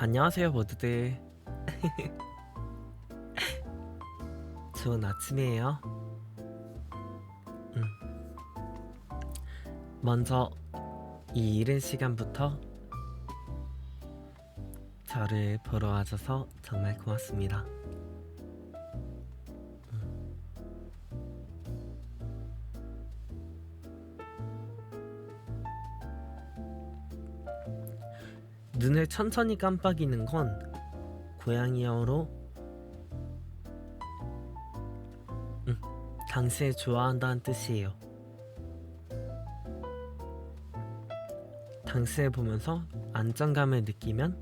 안녕하세요 모두들. 좋은 아침이에요. 음, 먼저 이 이른 시간부터 저를 보러 와줘서 정말 고맙습니다. 눈을 천천히 깜빡이는 건 고양이어로 당신을 좋아한다는 뜻이에요. 당신을 보면서 안정감을 느끼면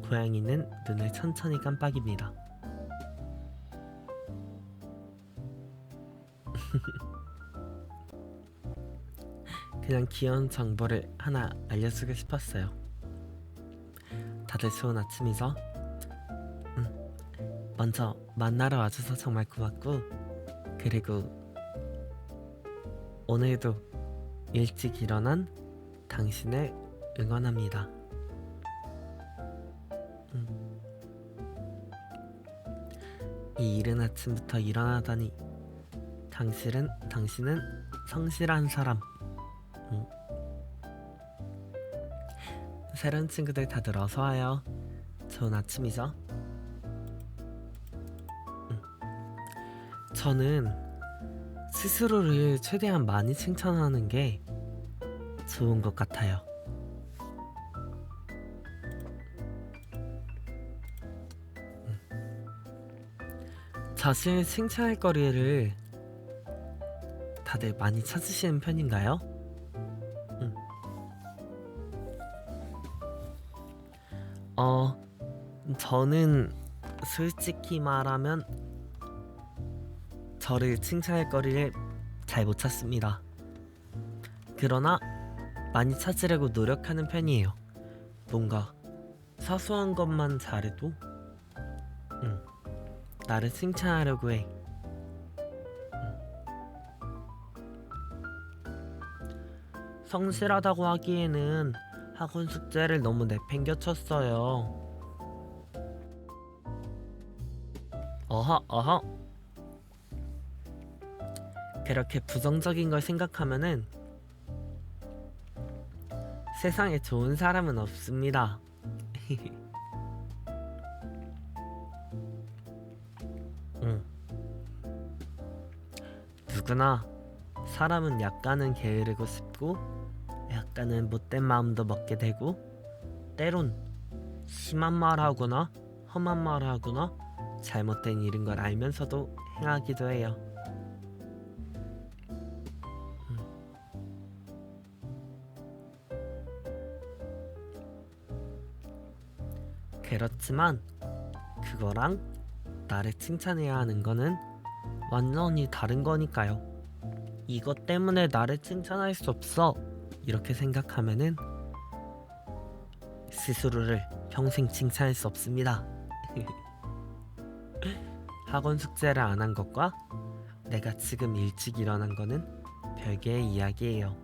고양이는 눈을 천천히 깜빡입니다. 그냥 귀여운 정보를 하나 알려주고 싶었어요. 다들 좋은 아침이죠? 먼저 만나러 와줘서 정말 고맙고, 그리고 오늘도 일찍 일어난 당신을 응원합니다. 이 이른 아침부터 일어나다니 당신은 성실한 사람. 새로운 친구들 다들 어서와요. 좋은 아침이죠? 저는 스스로를 최대한 많이 칭찬하는 게 좋은 것 같아요. 자신을 칭찬할 거리를 다들 많이 찾으시는 편인가요? 저는 솔직히 말하면 저를 칭찬할 거리를 잘 못 찾습니다. 그러나 많이 찾으려고 노력하는 편이에요. 뭔가 사소한 것만 잘해도 나를 칭찬하려고 해. 성실하다고 하기에는 학원 숙제를 너무 내팽겨쳤어요. 어허. 그렇게 부정적인 걸 생각하면은 세상에 좋은 사람은 없습니다. 누구나 사람은 약간은 게으르고 싶고 약간은 못된 마음도 먹게 되고 때론 심한 말하거나 험한 말하거나 잘못된 일인 걸 알면서도 행하기도 해요. 그렇지만 그거랑 나를 칭찬해야 하는 거는 완전히 다른 거니까요. 이것 때문에 나를 칭찬할 수 없어 이렇게 생각하면은 스스로를 평생 칭찬할 수 없습니다. 학원 숙제를 안 한 것과 내가 지금 일찍 일어난 거는 별개의 이야기예요.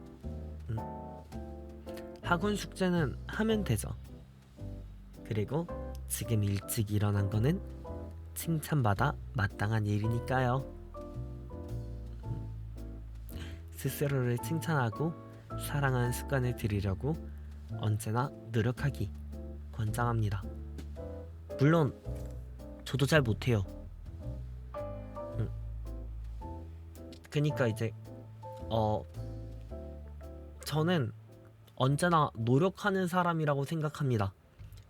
학원 숙제는 하면 되죠. 그리고 지금 일찍 일어난 거는 칭찬받아 마땅한 일이니까요. 스스로를 칭찬하고 사랑하는 습관을 들이려고 언제나 노력하기 권장합니다. 물론 저도 잘 못해요. 그니까 이제 저는 언제나 노력하는 사람이라고 생각합니다.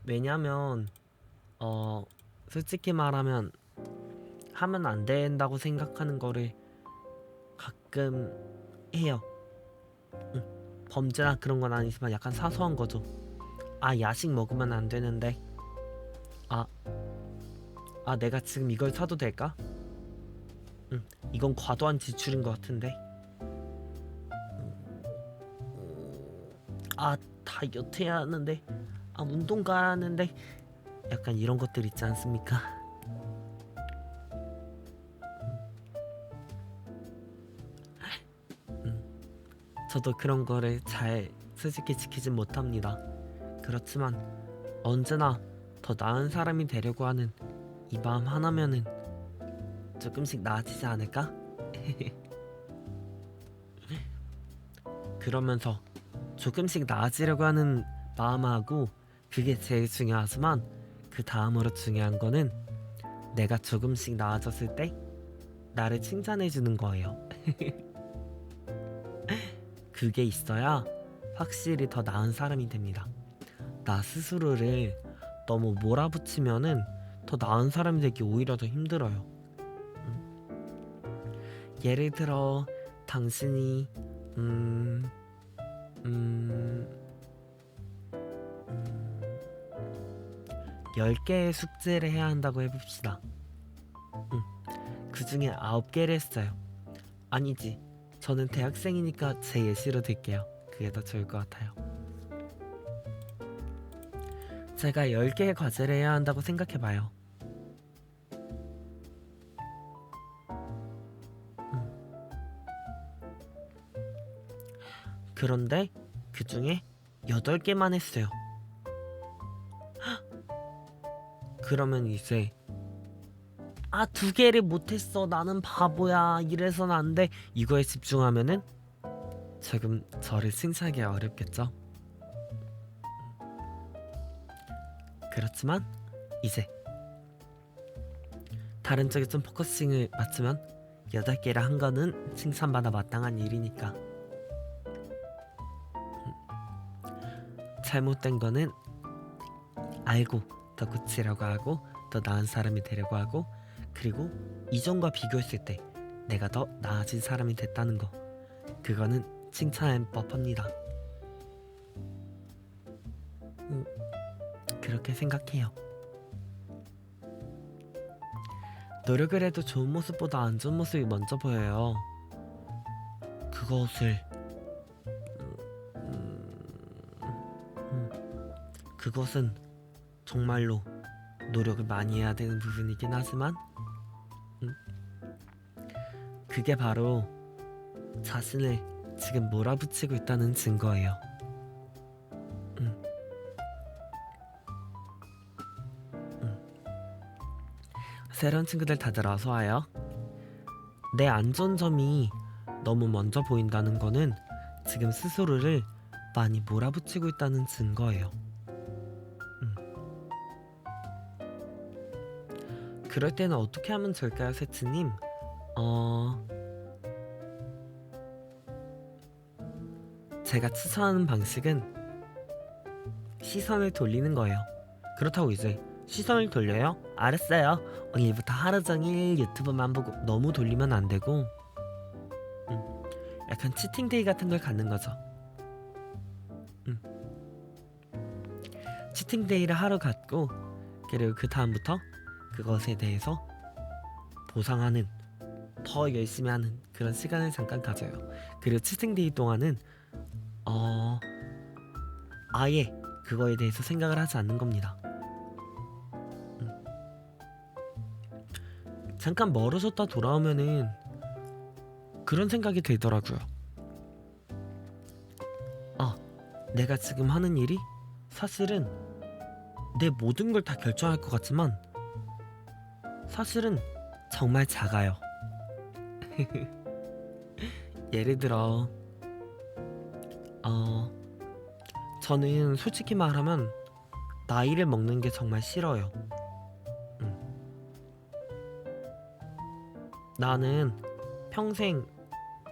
왜냐면 솔직히 말하면 하면 안 된다고 생각하는 거를 가끔 해요. 범죄나 그런 건 아니지만 약간 사소한 거죠. 야식 먹으면 안 되는데 내가 지금 이걸 사도 될까? 이건 과도한 지출인 것 같은데. 다이어트 해야 하는데. 운동 가야 하는데. 약간 이런 것들 있지 않습니까? 저도 그런 거를 잘 솔직히 지키진 못합니다. 그렇지만 언제나 더 나은 사람이 되려고 하는 이 마음 하나면은 조금씩 나아지지 않을까? 그러면서 조금씩 나아지려고 하는 마음하고 그게 제일 중요하지만 그 다음으로 중요한 거는 내가 조금씩 나아졌을 때 나를 칭찬해 주는 거예요. 그게 있어야 확실히 더 나은 사람이 됩니다. 나 스스로를 너무 몰아붙이면은 더 나은 사람이 되기 오히려 더 힘들어요. 예를 들어 당신이 10개의 숙제를 해야 한다고 해봅시다. 그 중에 9개를 했어요. 아니지, 저는 대학생이니까 제 예시로 들게요. 그게 더 좋을 것 같아요. 제가 10개의 과제를 해야 한다고 생각해봐요. 그런데 그 중에 8개만 했어요. 그러면 이제 2개를 못했어, 나는 바보야, 이래서는 안 돼, 이거에 집중하면은 조금 저를 칭찬하기가 어렵겠죠. 그렇지만 이제 다른 쪽에 좀 포커싱을 맞추면 8개를 한 거는 칭찬받아 마땅한 일이니까. 잘못된 거는 알고 더 고치려고 하고 더 나은 사람이 되려고 하고, 그리고 이전과 비교했을 때 내가 더 나아진 사람이 됐다는 거, 그거는 칭찬할 법합니다. 그렇게 생각해요. 노력을 해도 좋은 모습보다 안 좋은 모습이 먼저 보여요. 그것은 정말로 노력을 많이 해야 되는 부분이긴 하지만 그게 바로 자신을 지금 몰아붙이고 있다는 증거예요. 새로운 친구들 다들 어서 와요. 내 안 좋은 점이 너무 먼저 보인다는 거는 지금 스스로를 많이 몰아붙이고 있다는 증거예요. 그럴 때는 어떻게 하면 좋을까요, 세츠님? 제가 추천하는 방식은 시선을 돌리는 거예요. 그렇다고 이제 시선을 돌려요? 알았어요. 오늘부터 하루 종일 유튜브만 보고, 너무 돌리면 안 되고 약간 치팅데이 같은 걸 갖는 거죠. 치팅데이를 하루 갖고, 그리고 그 다음부터 그것에 대해서 보상하는, 더 열심히 하는 그런 시간을 잠깐 가져요. 그리고 치팅데이 동안은 아예 그거에 대해서 생각을 하지 않는 겁니다. 잠깐 멀어졌다 돌아오면은 그런 생각이 들더라고요. 내가 지금 하는 일이 사실은 내 모든 걸 다 결정할 것 같지만 사실은 정말 작아요. 예를 들어 저는 솔직히 말하면 나이를 먹는 게 정말 싫어요. 나는 평생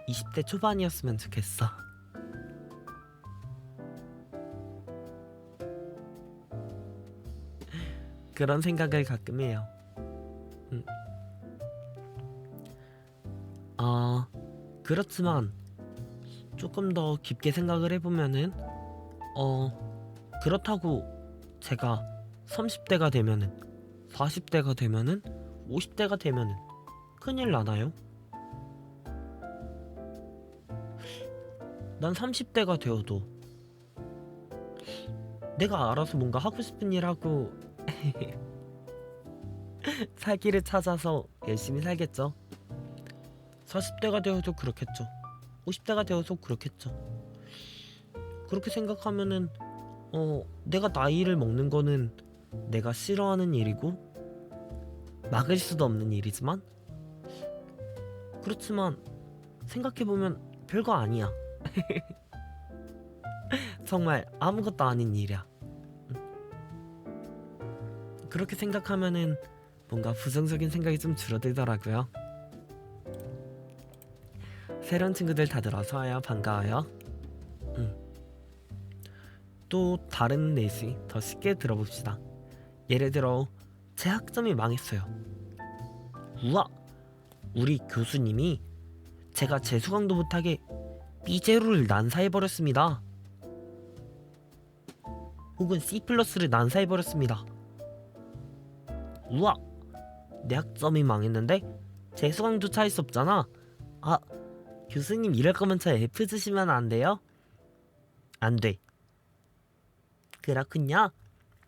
20대 초반이었으면 좋겠어. 그런 생각을 가끔 해요. 그렇지만 조금 더 깊게 생각을 해보면은 그렇다고 제가 30대가 되면은, 40대가 되면은, 50대가 되면은 큰일 나나요? 난 30대가 되어도 내가 알아서 뭔가 하고 싶은 일 하고 살 길을 찾아서 열심히 살겠죠. 40대가 되어도 그렇겠죠. 50대가 되어서 그렇겠죠. 그렇게 생각하면은 내가 나이를 먹는 거는 내가 싫어하는 일이고 막을 수도 없는 일이지만, 그렇지만 생각해보면 별거 아니야. 정말 아무것도 아닌 일이야. 그렇게 생각하면은 뭔가 부정적인 생각이 좀 줄어들더라고요. 새로운 친구들 다들 어서와요. 반가워요. 또 다른 예시 더 쉽게 들어봅시다. 예를 들어 제 학점이 망했어요. 우와! 우리 교수님이 제가 재수강도 못하게 B제로를 난사해버렸습니다. 혹은 C+를 난사해버렸습니다. 우와! 내 학점이 망했는데 재수강조차 할 수 없잖아. 아, 교수님 이럴 거면 저 F 주시면 안 돼요? 안 돼. 그렇군요.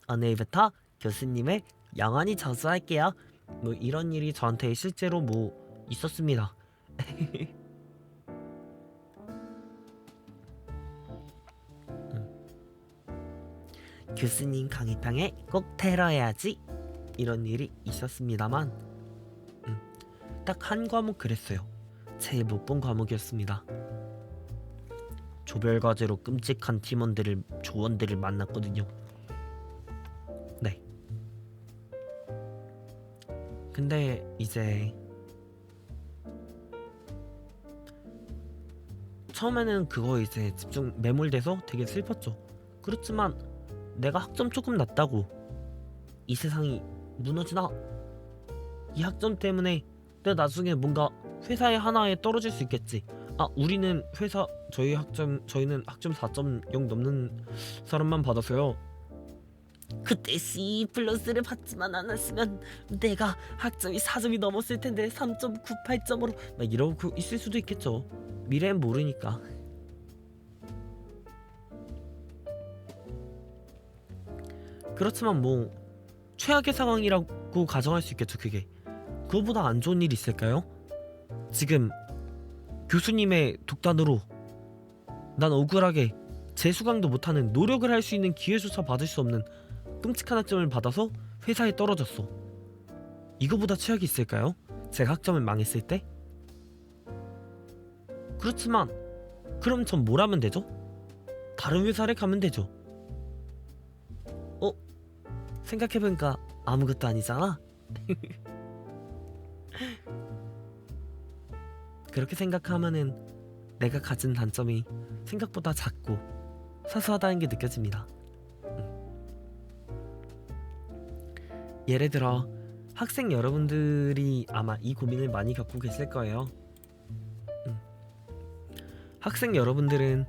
오늘부터 교수님을 영원히 저주할게요. 뭐 이런 일이 저한테 실제로 뭐 있었습니다. 교수님 강의탕에 꼭 테러해야지, 이런 일이 있었습니다만 딱 한 과목 그랬어요. 제일 못 본 과목이었습니다. 조별과제로 끔찍한 조원들을 만났거든요. 네. 근데 이제 처음에는 그거 이제 집중 매몰돼서 되게 슬펐죠. 그렇지만 내가 학점 조금 낮다고 이 세상이 무너지나? 이 학점 때문에 내가 나중에 뭔가 회사에 하나에 떨어질 수 있겠지. 아, 우리는 저희는 학점 4.0 넘는 사람만 받았어요. 그때 C+를 받지만 않았으면 내가 학점이 4점이 넘었을 텐데 3.98점으로 막 이러고 있을 수도 있겠죠. 미래는 모르니까. 그렇지만 뭐 최악의 상황이라고 가정할 수 있겠죠. 그거보다 안 좋은 일이 있을까요? 지금 교수님의 독단으로 난 억울하게 재수강도 못하는, 노력을 할 수 있는 기회조차 받을 수 없는 끔찍한 학점을 받아서 회사에 떨어졌어. 이거보다 최악이 있을까요? 제가 학점을 망했을 때? 그렇지만 그럼 전 뭘 하면 되죠? 다른 회사를 가면 되죠. 생각해보니까 아무것도 아니잖아. 그렇게 생각하면은 내가 가진 단점이 생각보다 작고 사소하다는 게 느껴집니다. 예를 들어 학생 여러분들이 아마 이 고민을 많이 겪고 계실 거예요. 학생 여러분들은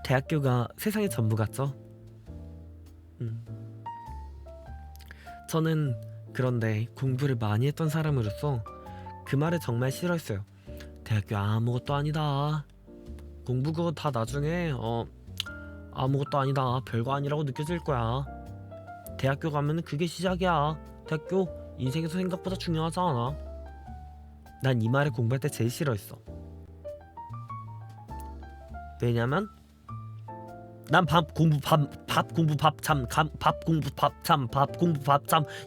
대학교가 세상의 전부 같죠? 저는 그런데 공부를 많이 했던 사람으로서 그 말을 정말 싫어했어요. 대학교 아무것도 아니다. 공부 그거 다 나중에 아무것도 아니다. 별거 아니라고 느껴질 거야. 대학교 가면은 그게 시작이야. 대학교 인생에서 생각보다 중요하지 않아. 난 이 말을 공부할 때 제일 싫어했어. 왜냐면 난 밥 공부 밥 잠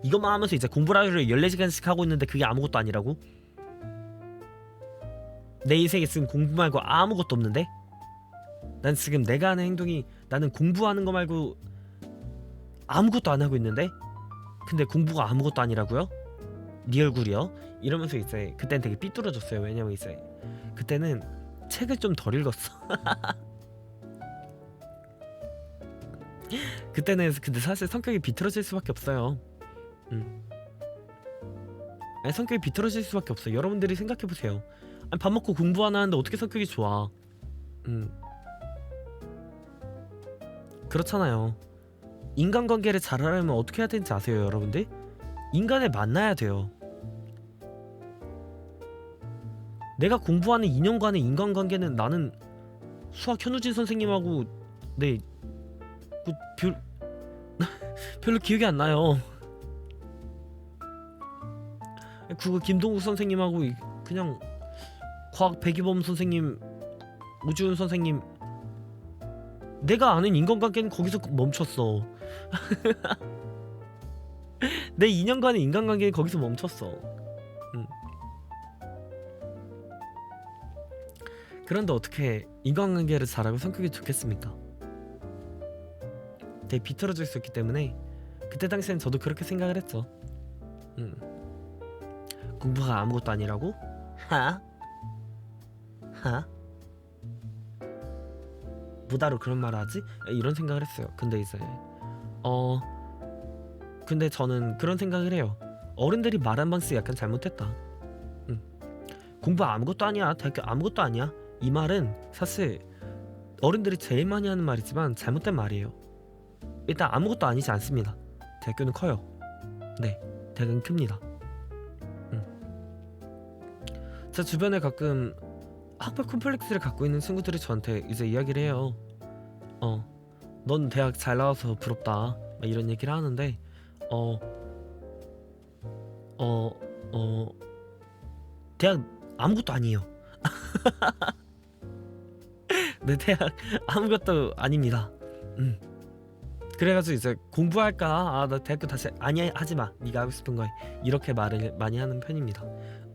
이것만 하면서 이제 공부를 하루에 14시간씩 하고 있는데 그게 아무것도 아니라고? 내 인생에 지금 공부 말고 아무것도 없는데? 난 지금 내가 하는 행동이 나는 공부하는 거 말고 아무것도 안 하고 있는데? 근데 공부가 아무것도 아니라고요? 네 얼굴이요? 이러면서 이제 그땐 되게 삐뚤어졌어요. 왜냐면 이제 그때는 책을 좀 덜 읽었어. 그때는 근데 사실 성격이 비틀어질 수밖에 없어요. 아니, 성격이 비틀어질 수밖에 없어. 여러분들이 생각해보세요. 아니, 밥 먹고 공부 안 하는데 어떻게 성격이 좋아? 그렇잖아요. 인간관계를 잘하려면 어떻게 해야 되는지 아세요, 여러분들? 인간을 만나야 돼요. 내가 공부하는 2년간의 인간관계는 나는 수학 현우진 선생님하고 별로 기억이 안 나요. 그거 김동욱 선생님하고 그냥 과학 배기범 선생님, 우주훈 선생님, 내가 아는 인간관계는 거기서 멈췄어. 내 2년간의 인간관계는 거기서 멈췄어. 그런데 어떻게 인간관계를 잘하고 성격이 좋겠습니까? 되게 비틀어져 있었기 때문에 그때 당시엔 저도 그렇게 생각을 했죠. 공부가 아무것도 아니라고? 하? 하? 뭐다로 그런 말을 하지? 이런 생각을 했어요. 근데 이제 근데 저는 그런 생각을 해요. 어른들이 말한 방식이 약간 잘못했다. 공부 아무것도 아니야, 대학교 아무것도 아니야, 이 말은 사실 어른들이 제일 많이 하는 말이지만 잘못된 말이에요. 일단 아무것도 아니지 않습니다. 대학교는 커요. 네, 대학은 큽니다. 제 주변에 가끔 학벌 콤플렉스를 갖고 있는 친구들이 저한테 이제 이야기를 해요. 넌 대학 잘 나와서 부럽다, 막 이런 얘기를 하는데 대학 아무것도 아니에요. 내 대학 아무것도 아닙니다. 그래가지고 이제 공부할까? 나 대학교 다시 아니 하지마, 네가 하고 싶은 거 이렇게 말을 많이 하는 편입니다.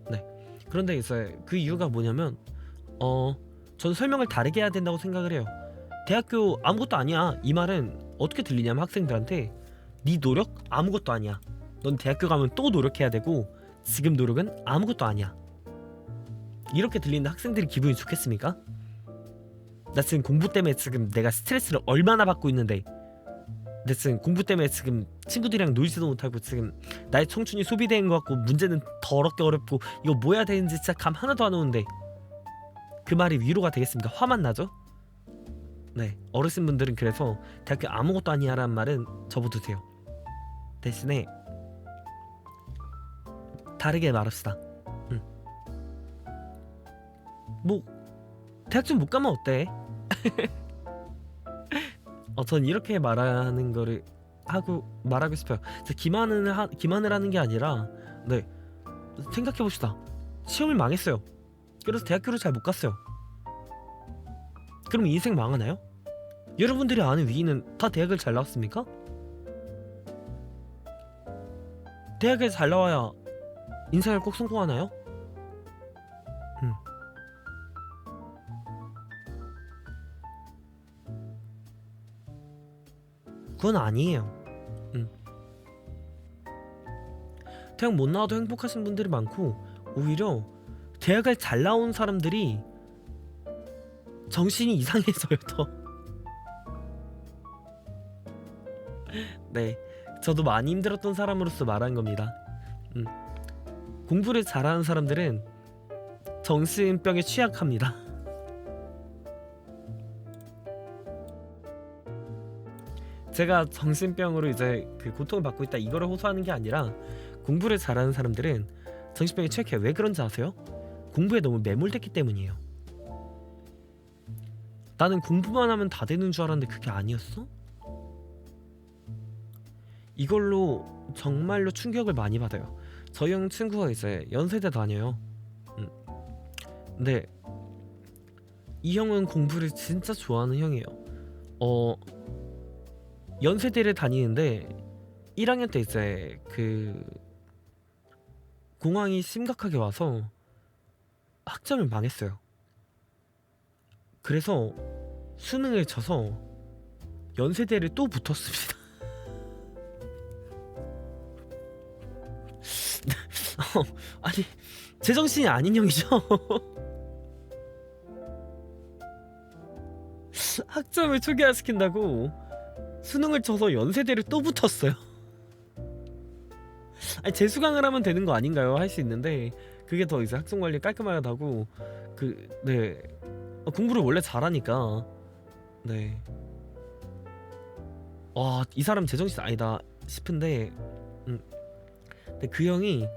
네. 그런데 이제 그 이유가 뭐냐면 전 설명을 다르게 해야 된다고 생각을 해요. 대학교 아무것도 아니야, 이 말은 어떻게 들리냐면 학생들한테 네 노력 아무것도 아니야, 넌 대학교 가면 또 노력해야 되고 지금 노력은 아무것도 아니야, 이렇게 들리는데 학생들이 기분이 좋겠습니까? 나 지금 공부 때문에 지금 내가 스트레스를 얼마나 받고 있는데, 나 지금 공부 때문에 지금 친구들이랑 놀지도 못하고 지금 나의 청춘이 소비된 것 같고 문제는 더럽게 어렵고 이거 뭐 해야 되는지 진짜 감 하나도 안 오는데 그 말이 위로가 되겠습니까? 화만 나죠? 네, 어르신분들은 그래서 대학교 아무것도 아니야 라는 말은 접어두세요. 대신에 다르게 말합시다. 뭐 대학 좀 못 가면 어때? 전 이렇게 말하는 거를 말하고 싶어요. 기만을 하는 게 아니라, 네, 생각해 봅시다. 시험을 망했어요. 그래서 대학교를 잘 못 갔어요. 그럼 인생 망하나요? 여러분들이 아는 위인은 다 대학을 잘 나왔습니까? 대학을 잘 나와야 인생을 꼭 성공하나요? 그건 아니에요. 대학 못 나와도 행복하신 분들이 많고 오히려 대학을 잘 나온 사람들이 정신이 이상해져요 더. 네, 저도 많이 힘들었던 사람으로서 말한 겁니다. 공부를 잘하는 사람들은 정신병에 취약합니다. 제가 정신병으로 이제 그 고통을 받고 있다 이거를 호소하는 게 아니라, 공부를 잘하는 사람들은 정신병에 취약해요. 왜 그런지 아세요? 공부에 너무 매몰됐기 때문이에요. 나는 공부만 하면 다 되는 줄 알았는데 그게 아니었어? 이걸로 정말로 충격을 많이 받아요. 저희 형 친구가 이제 연세대 다녀요. 근데 이 형은 공부를 진짜 좋아하는 형이에요. 연세대를 다니는데 1학년 때 이제 그 공황이 심각하게 와서 학점을 망했어요. 그래서 수능을 쳐서 연세대를 또 붙었습니다. 아니, 제정신이 아닌 형이죠. 학점을 초기화시킨다고 수능을 쳐서 연세대를 또 붙었어요. 아니, 재수강을 하면 되는 거 아닌가요? 할 수 있는데 그게 더 이제 학점 관리 깔끔하다고. 네, 공부를 원래 잘하니까. 네, 와, 이 사람 제정신 아니다 싶은데, 근데 그 형이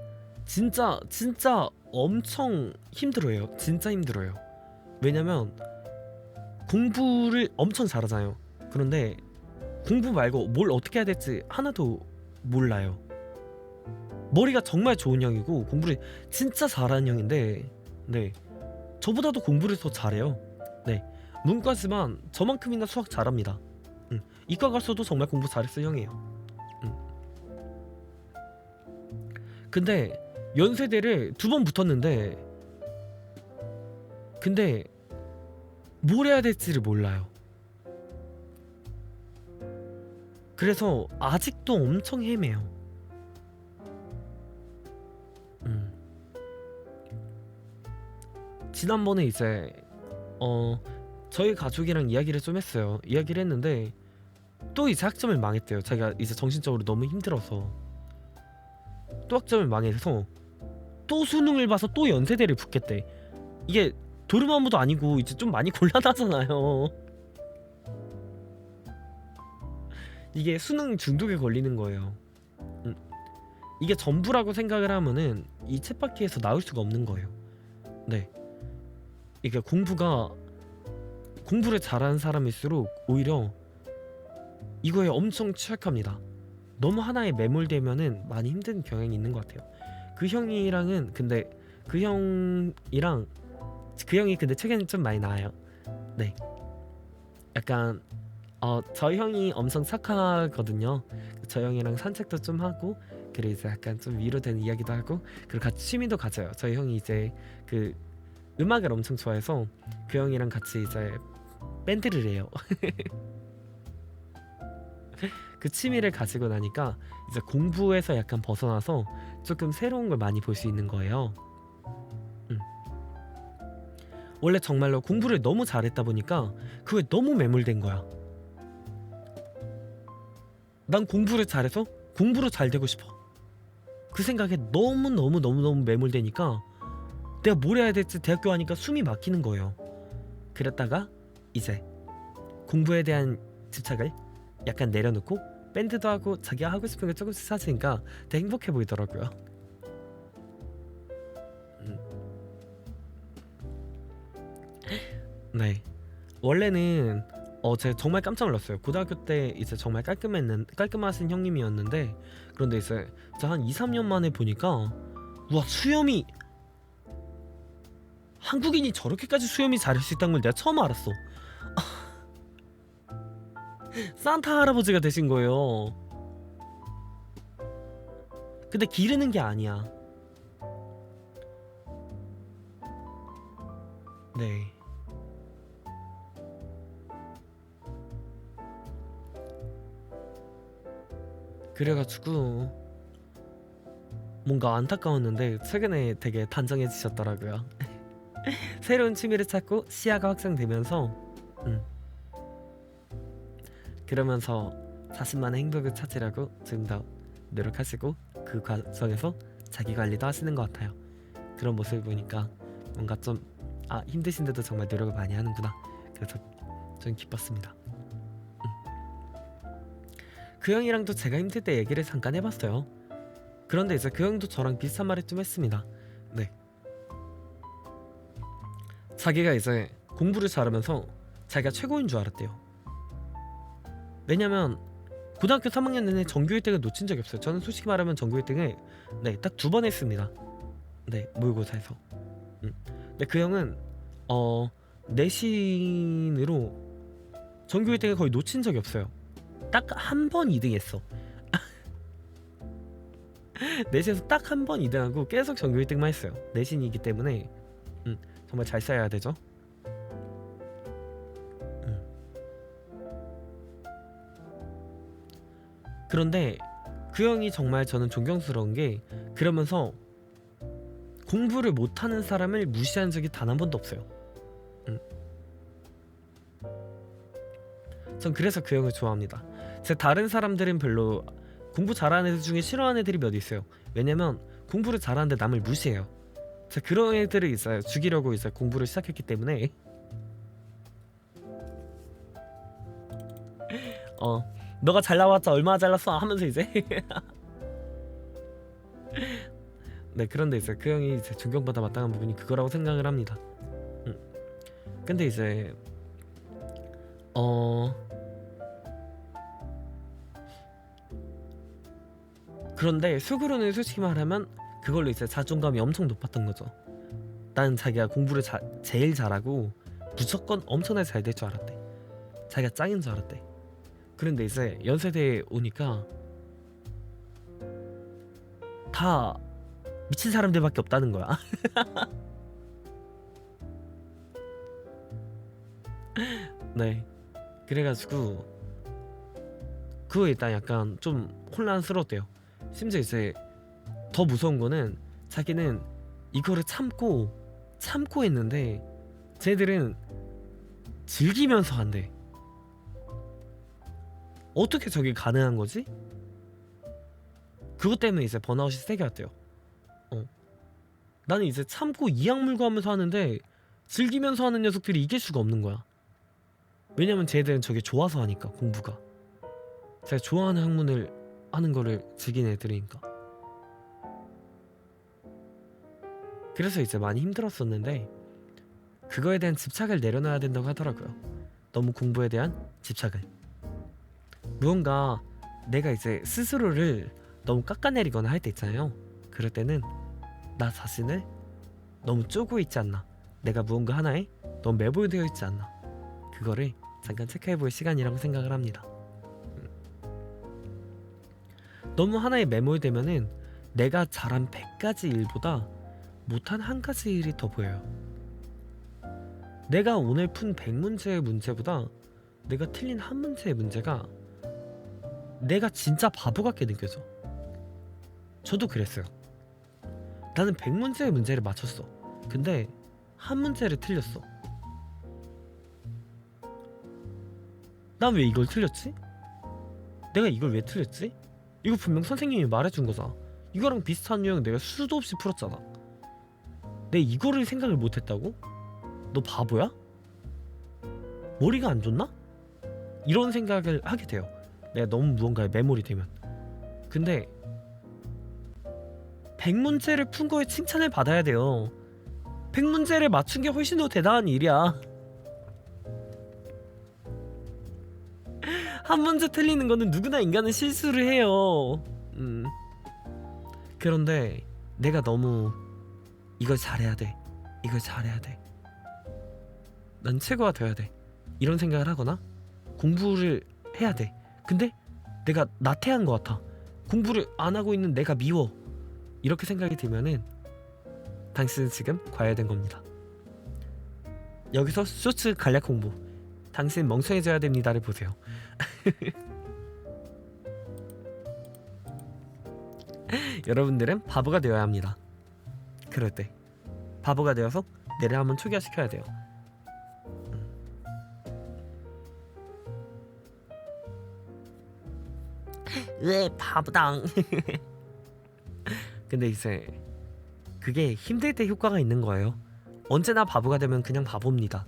진짜 엄청 힘들어해요. 진짜 힘들어요. 왜냐면 공부를 엄청 잘하잖아요. 그런데 공부 말고 뭘 어떻게 해야 될지 하나도 몰라요. 머리가 정말 좋은 형이고 공부를 진짜 잘하는 형인데, 네, 저보다도 공부를 더 잘해요. 네, 문과지만 저만큼이나 수학 잘합니다. 이과 가서도 정말 공부 잘했을 형이에요. 근데 연세대를 2번 붙었는데 근데 뭘 해야 될지를 몰라요. 그래서 아직도 엄청 헤매요. 지난번에 이제 저희 가족이랑 이야기를 좀 했어요. 이야기를 했는데 또 이제 학점을 망했대요. 자기가 이제 정신적으로 너무 힘들어서 또 학점을 망해서 또 수능을 봐서 또 연세대를 붙겠대. 이게 도르마무도 아니고 이제 좀 많이 곤란하잖아요. 이게 수능 중독에 걸리는 거예요. 이게 전부라고 생각을 하면은 이 쳇바퀴에서 나올 수가 없는 거예요. 네. 이게 공부를 잘하는 사람일수록 오히려 이거에 엄청 취약합니다. 너무 하나에 매몰되면은 많이 힘든 경향이 있는 것 같아요. 그 형이랑은 근데 그 형이 근데 최근에 좀 많이 나아요. 네. 약간 저 형이 엄청 착하거든요. 저 형이랑 산책도 좀 하고 그리고 이제 약간 좀 위로되는 이야기도 하고 그리고 같이 취미도 가져요. 저희 형이 이제 그 음악을 엄청 좋아해서 그 형이랑 같이 이제 밴드를 해요. 그 취미를 가지고 나니까 이제 공부에서 약간 벗어나서 조금 새로운 걸 많이 볼 수 있는 거예요. 원래 정말로 공부를 너무 잘했다 보니까 그거에 너무 매몰된 거야. 난 공부를 잘해서 공부로 잘 되고 싶어. 그 생각에 너무 매몰되니까 내가 뭘 해야 될지 대학교 가니까 숨이 막히는 거예요. 그랬다가 이제 공부에 대한 집착을 약간 내려놓고 밴드도 하고 자기가 하고 싶은 거 조금씩 찾으니까 되게 행복해 보이더라고요. 네. 원래는 제가 정말 깜짝 놀랐어요. 고등학교 때 이제 정말 깔끔하신 형님이었는데 그런데 이제 한 2, 3년 만에 보니까 와 수염이 한국인이 저렇게까지 수염이 자랄 수 있다는 걸 내가 처음 알았어. 산타 할아버지가 되신 거예요. 근데 기르는 게 아니야. 네. 그래가지고 뭔가 안타까웠는데 최근에 되게 단정해지셨더라고요. 새로운 취미를 찾고 시야가 확장되면서 그러면서 자신만의 행복을 찾으려고 좀 더 노력하시고 그 과정에서 자기 관리도 하시는 것 같아요. 그런 모습을 보니까 뭔가 좀 힘드신데도 정말 노력을 많이 하는구나. 그래서 좀 기뻤습니다. 그 형이랑도 제가 힘들 때 얘기를 잠깐 해봤어요. 그런데 이제 그 형도 저랑 비슷한 말을 좀 했습니다. 네. 자기가 이제 공부를 잘하면서 자기가 최고인 줄 알았대요. 왜냐면 고등학교 3학년 내내 전교 1등을 놓친 적이 없어요. 저는 솔직히 말하면 전교 1등을 딱 2번 했습니다. 네, 모의고사에서. 근데 그 형은 내신으로 전교 1등을 거의 놓친 적이 없어요. 딱 한 번 2등했어. 내신에서 딱 한 번 2등하고 계속 전교 1등만 했어요. 내신이기 때문에 정말 잘 써야 되죠. 그런데 그 형이 정말 저는 존경스러운 게 그러면서 공부를 못하는 사람을 무시한 적이 단 한 번도 없어요. 전 그래서 그 형을 좋아합니다. 제 다른 사람들은 별로 공부 잘하는 애들 중에 싫어하는 애들이 몇 있어요. 왜냐면 공부를 잘하는데 남을 무시해요. 제가 그런 애들을 이제 죽이려고 이제 공부를 시작했기 때문에 너가 잘 나왔자 얼마나 잘났어 하면서 이제 네, 그런데 이제 그 형이 이제 존경받아 마땅한 부분이 그거라고 생각을 합니다. 근데 이제 그런데 속으로는 솔직히 말하면 그걸로 이제 자존감이 엄청 높았던 거죠. 난 자기가 공부를 제일 잘하고 무조건 엄청나게 잘 될 줄 알았대. 자기가 짱인 줄 알았대. 그런데 이제 연세대에 오니까 다 미친 사람들밖에 없다는 거야. 네. 그래가지고 그거 일단 약간 좀 혼란스러웠대요. 심지어 이제 더 무서운 거는 자기는 이거를 참고 했는데 쟤들은 즐기면서 한대. 어떻게 저게 가능한 거지? 그것 때문에 이제 번아웃이 세게 왔대요. 나는 이제 참고 이 악물고 하면서 하는데 즐기면서 하는 녀석들이 이길 수가 없는 거야. 왜냐면 쟤들은 저게 좋아서 하니까. 공부가 제가 좋아하는 학문을 하는 거를 즐기는 애들이니까. 그래서 이제 많이 힘들었었는데 그거에 대한 집착을 내려놔야 된다고 하더라고요. 너무 공부에 대한 집착을. 무언가 내가 이제 스스로를 너무 깎아내리거나 할 때 있잖아요. 그럴 때는 나 자신을 너무 쪼고 있지 않나, 내가 무언가 하나에 너무 매몰되어 있지 않나, 그거를 잠깐 체크해볼 시간이라고 생각을 합니다. 너무 하나에 매몰되면은 내가 잘한 100가지 일보다 못한 한 가지 일이 더 보여요. 내가 오늘 푼 100문제의 문제보다 내가 틀린 한 문제의 문제가 내가 진짜 바보 같게 느껴져. 저도 그랬어요. 나는 100문제의 문제를 맞췄어. 근데 한 문제를 틀렸어. 난 왜 이걸 틀렸지? 내가 이걸 왜 틀렸지? 이거 분명 선생님이 말해준 거잖아. 이거랑 비슷한 유형 내가 수도 없이 풀었잖아. 내 이거를 생각을 못했다고? 너 바보야? 머리가 안 좋나? 이런 생각을 하게 돼요. 내가 너무 무언가에 매몰이 되면. 근데 100문제를 푼 거에 칭찬을 받아야 돼요. 100문제를 맞춘 게 훨씬 더 대단한 일이야. 한 문제 틀리는 거는 누구나 인간은 실수를 해요. 그런데 내가 너무 이걸 잘해야 돼, 이걸 잘해야 돼, 난 최고가 돼야 돼, 이런 생각을 하거나 공부를 해야 돼. 근데 내가 나태한 것 같아. 공부를 안 하고 있는 내가 미워. 이렇게 생각이 들면은 당신은 지금 과열된 겁니다. 여기서 쇼츠 간략 홍보. 당신 멍청해져야 됩니다를 보세요. 여러분들은 바보가 되어야 합니다. 그럴 때 바보가 되어서 뇌를 한번 초기화시켜야 돼요. 왜 바보당. 근데 이제 그게 힘들 때 효과가 있는 거예요. 언제나 바보가 되면 그냥 바보입니다.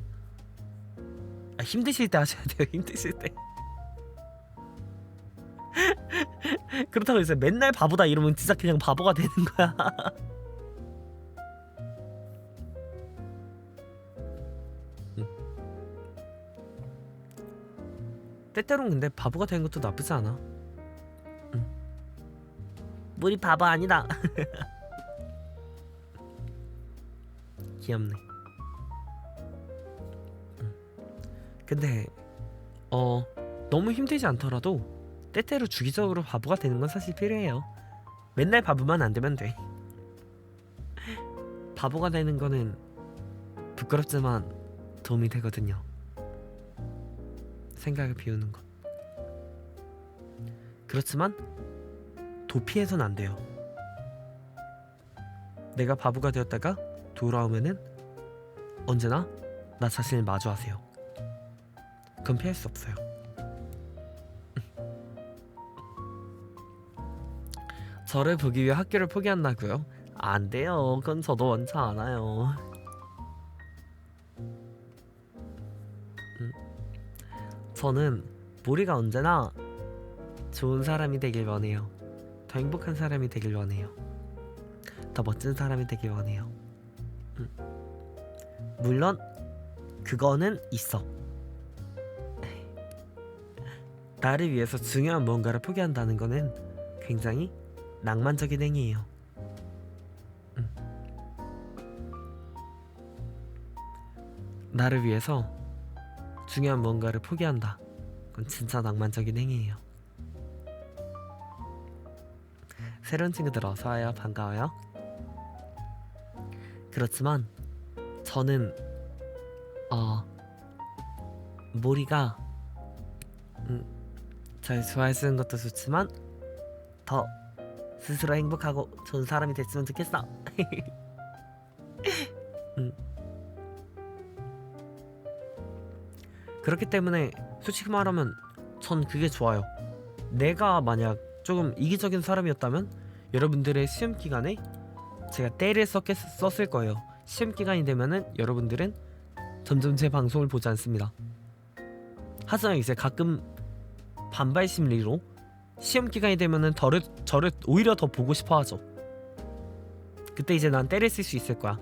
힘드실 때 하셔야 돼요. 힘드실 때. 그렇다고 이제 맨날 바보다 이러면 진짜 그냥 바보가 되는 거야. 때때로는 근데 바보가 되는 것도 나쁘지 않아. 우리 바보 아니다. 귀엽네. 근데 너무 힘들지 않더라도 때때로 주기적으로 바보가 되는 건 사실 필요해요. 맨날 바보만 안 되면 돼. 바보가 되는 거는 부끄럽지만 도움이 되거든요. 생각을 비우는 것. 그렇지만 도피해선 안 돼요. 내가 바보가 되었다가 돌아오면은 언제나 나 자신을 마주하세요. 그건 피할 수 없어요. 저를 보기 위해 학교를 포기한다고요? 안 돼요. 그건 저도 원치 않아요. 저는 모리가 언제나 좋은 사람이 되길 원해요. 더 행복한 사람이 되길 원해요. 더 멋진 사람이 되길 원해요. 물론 그거는 있어. 나를 위해서 중요한 뭔가를 포기한다는 거는 굉장히 낭만적인 행위예요. 나를 위해서 중요한 뭔가를 포기한다. 그건 진짜 낭만적인 행위예요. 새로운 친구들 어서와요. 반가워요. 그렇지만 저는 모리가 잘 좋아해 주는 것도 좋지만 더 스스로 행복하고 좋은 사람이 됐으면 좋겠어. 그렇기 때문에 솔직히 말하면 전 그게 좋아요. 내가 만약 조금 이기적인 사람이었다면 여러분들의 시험 기간에 제가 때를 썼을 거예요. 시험 기간이 되면은 여러분들은 점점 제 방송을 보지 않습니다. 하지만 이제 가끔 반발 심리로 시험 기간이 되면은 저를 오히려 더 보고 싶어 하죠. 그때 이제 난 때를 쓸 수 있을 거야.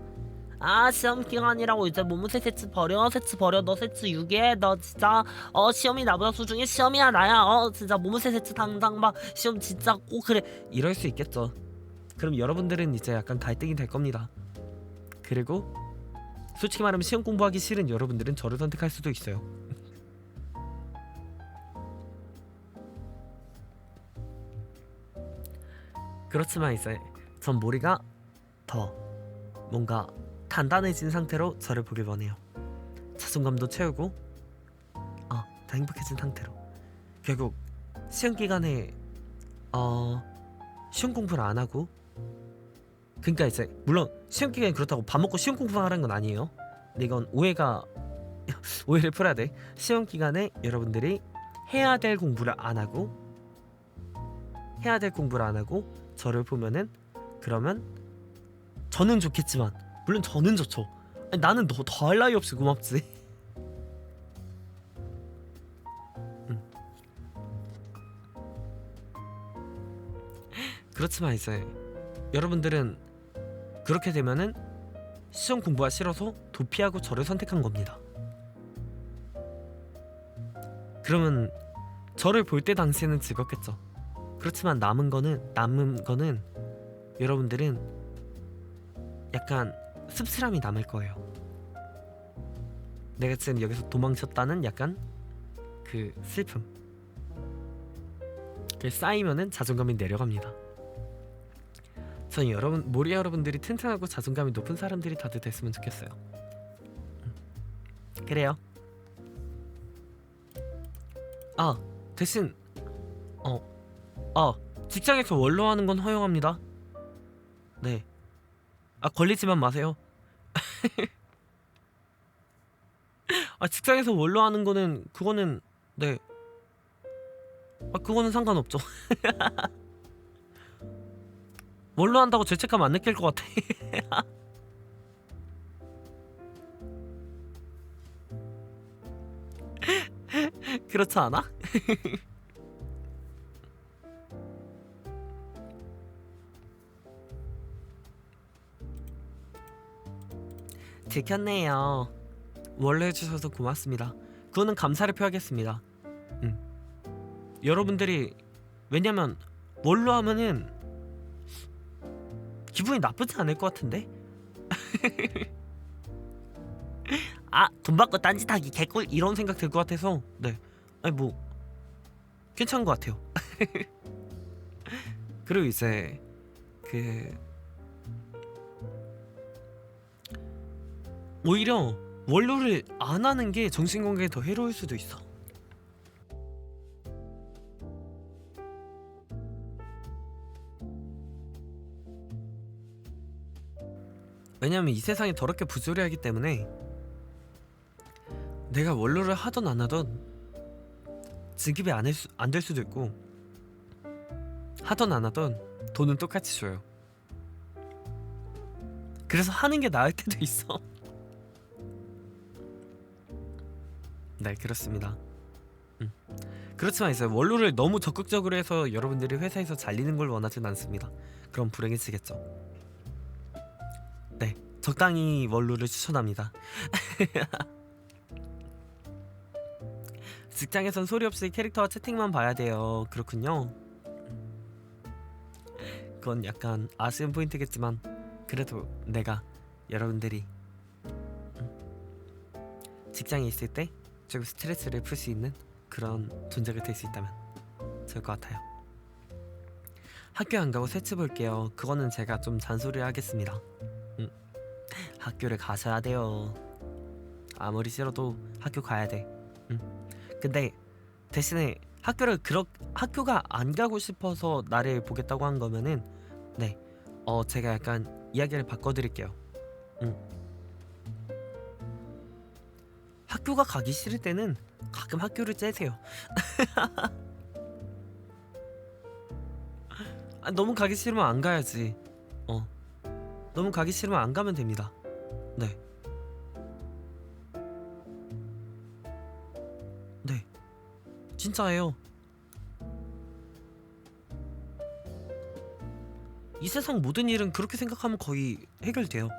아, 시험 기간이라고 이제 모무새 세츠 버려, 세츠 버려, 너 세츠 유기해, 너 진짜 시험이 나보다 소중해, 시험이야 나야, 진짜 모무새 세츠 당장 봐, 시험 진짜 꼭 그래, 이럴 수 있겠죠. 그럼 여러분들은 이제 약간 갈등이 될 겁니다. 그리고 솔직히 말하면 시험 공부하기 싫은 여러분들은 저를 선택할 수도 있어요. 그렇지만 이제 전 모리가 더 뭔가 단단해진 상태로 저를 보길 원해요. 자존감도 채우고 더 행복해진 상태로. 결국 시험 기간에 시험 공부를 안 하고, 그러니까 이제 물론 시험 기간이 그렇다고 밥 먹고 시험 공부하라는 건 아니에요. 근데 이건 오해를 풀어야 돼. 시험 기간에 여러분들이 해야 될 공부를 안 하고 저를 보면은, 그러면 저는 좋겠지만, 물론 저는 좋죠. 아니, 나는 너 더 할 나위 없이 고맙지. 그렇지만 이제 여러분들은 그렇게 되면은 시험 공부가 싫어서 도피하고 저를 선택한 겁니다. 그러면 저를 볼 때 당시에는 즐겁겠죠. 그렇지만 남은 거는 여러분들은 약간 씁쓸함이 남을 거예요. 내가 지금 여기서 도망쳤다는 약간 그 슬픔. 그게 쌓이면은 자존감이 내려갑니다. 저는 모리 여러분들이 튼튼하고 자존감이 높은 사람들이 다들 됐으면 좋겠어요. 그래요. 대신 직장에서 원로하는 건 허용합니다. 네. 걸리지만 마세요. 직장에서 원로하는 거는 그거는 네. 그거는 상관없죠. 원로 한다고 죄책감 안 느낄 것 같아. 그렇지 않아? 들켰네요. 원로 해주셔서 고맙습니다. 그거는 감사를 표하겠습니다. 여러분들이, 왜냐면 원로 하면은 기분이 나쁘지 않을 것 같은데? 돈 받고 딴짓하기 개꿀, 이런 생각 들 것 같아서 네. 아니 뭐 괜찮은 것 같아요. 그리고 이제 오히려 원로를 안 하는 게 정신건강에 더 해로울 수도 있어. 왜냐면 이 세상이 더럽게 부조리하기 때문에 내가 원로를 하던 안 하던 지급이 안 될 수도 있고, 하던 안 하던 돈은 똑같이 줘요. 그래서 하는 게 나을 때도 있어. 네, 그렇습니다. 그렇지만 이제 원로를 너무 적극적으로 해서 여러분들이 회사에서 잘리는 걸 원하진 않습니다. 그럼 불행해지겠죠. 네, 적당히 원로를 추천합니다. 직장에선 소리 없이 캐릭터와 채팅만 봐야 돼요. 그렇군요. 그건 약간 아쉬운 포인트겠지만, 그래도 내가 여러분들이 직장에 있을 때 조금 스트레스를 풀 수 있는 그런 존재가 될 수 있다면 좋을 것 같아요. 학교 안 가고 세츠 볼게요. 그거는 제가 좀 잔소리를 하겠습니다. 학교를 가셔야 돼요. 아무리 싫어도 학교 가야 돼. 근데 대신에 학교가 안 가고 싶어서 나를 보겠다고 한 거면은 네, 제가 약간 이야기를 바꿔드릴게요. 학교가 가기 싫을 때는 가끔 학교를 째세요. 너무 가기 싫으면 안 가야지. 너무 가기 싫으면 안 가면 됩니다. 네. 네. 진짜예요. 이 세상 모든 일은 그렇게 생각하면 거의 해결돼요.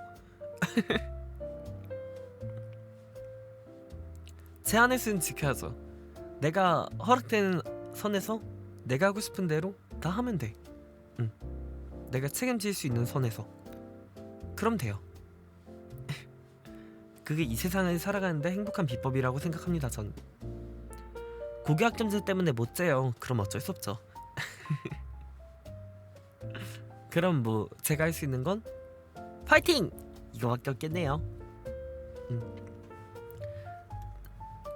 제한의 수는 지켜야죠. 내가 허락된 선에서 내가 하고 싶은 대로 다 하면 돼. 내가 책임질 수 있는 선에서. 그럼 돼요. 그게 이 세상을 살아가는데 행복한 비법이라고 생각합니다. 전 고교학점제 때문에 못 재요. 그럼 어쩔 수 없죠. 그럼 뭐 제가 할 수 있는 건 파이팅! 이거밖에 없겠네요.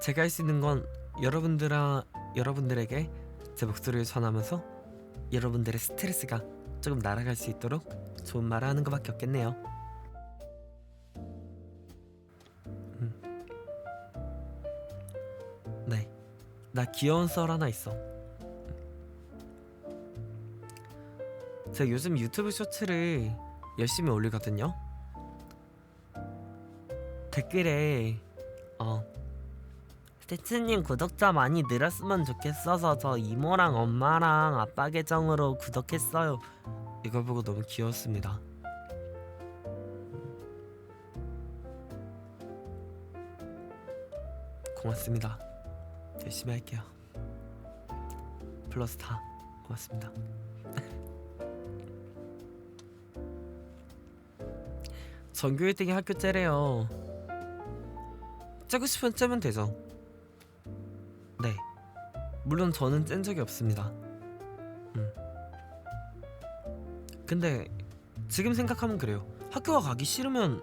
제가 할 수 있는 건 여러분들에게 제 목소리를 전하면서 여러분들의 스트레스가 조금 날아갈 수 있도록 좋은 말을 하는 것밖에 없겠네요. 네, 나 귀여운 썰 하나 있어. 제가 요즘 유튜브 쇼츠를 열심히 올리거든요. 댓글에 대츠님 구독자 많이 늘었으면 좋겠어서 저 이모랑 엄마랑 아빠 계정으로 구독했어요. 이걸 보고 너무 귀여웠습니다. 고맙습니다. 열심히 할게요. 플러스 다 고맙습니다. 전교 1등이 학교 째래요. 째고 싶으면 째면 되죠. 네, 물론 저는 짠 적이 없습니다. 근데 지금 생각하면 그래요. 학교가 가기 싫으면